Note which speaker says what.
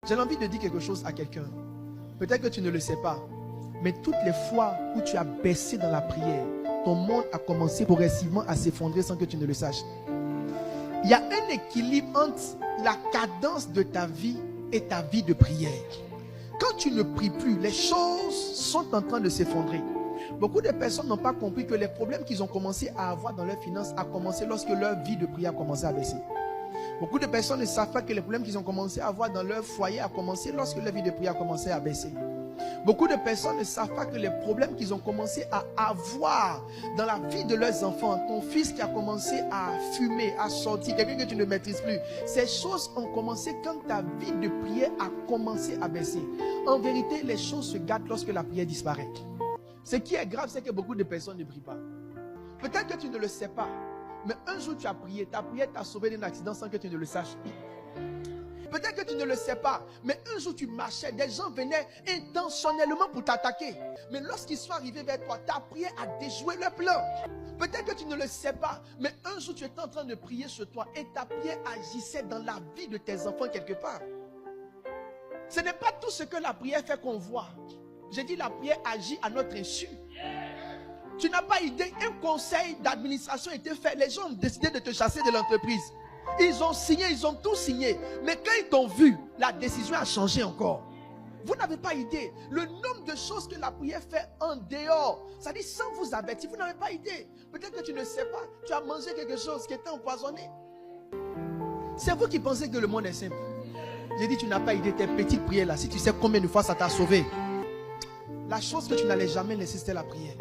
Speaker 1: J'ai envie de dire quelque chose à quelqu'un. Peut-être que tu ne le sais pas, mais toutes les fois où tu as baissé dans la prière, ton monde a commencé progressivement à s'effondrer sans que tu ne le saches. Il y a un équilibre entre la cadence de ta vie et ta vie de prière. Quand tu ne pries plus, les choses sont en train de s'effondrer. Beaucoup de personnes n'ont pas compris que les problèmes qu'ils ont commencé à avoir dans leurs finances a commencé lorsque leur vie de prière a commencé à baisser. Beaucoup de personnes ne savent pas que les problèmes qu'ils ont commencé à avoir dans leur foyer a commencé lorsque leur vie de prière a commencé à baisser. Beaucoup de personnes ne savent pas que les problèmes qu'ils ont commencé à avoir dans la vie de leurs enfants, ton fils qui a commencé à fumer, à sortir, quelqu'un que tu ne maîtrises plus, ces choses ont commencé quand ta vie de prière a commencé à baisser. En vérité, les choses se gâtent lorsque la prière disparaît. Ce qui est grave, c'est que beaucoup de personnes ne prient pas. Peut-être que tu ne le sais pas, mais un jour tu as prié, ta prière t'a sauvé d'un accident sans que tu ne le saches. Peut-être que tu ne le sais pas, mais un jour tu marchais, des gens venaient intentionnellement pour t'attaquer. Mais lorsqu'ils sont arrivés vers toi, ta prière a déjoué leur plan. Peut-être que tu ne le sais pas, mais un jour tu étais en train de prier sur toi et ta prière agissait dans la vie de tes enfants quelque part. Ce n'est pas tout ce que la prière fait qu'on voit. J'ai dit la prière agit à notre insu. Tu n'as pas idée, un conseil d'administration était fait. Les gens ont décidé de te chasser de l'entreprise. Ils ont signé, ils ont tout signé. Mais quand ils t'ont vu, la décision a changé encore. Vous n'avez pas idée. Le nombre de choses que la prière fait en dehors, ça dit sans vous avertir, vous n'avez pas idée. Peut-être que tu ne sais pas, tu as mangé quelque chose qui était empoisonné. C'est vous qui pensez que le monde est simple. J'ai dit, tu n'as pas idée, tes petites prières là, si tu sais combien de fois ça t'a sauvé. La chose que tu n'allais jamais laisser, c'était la prière.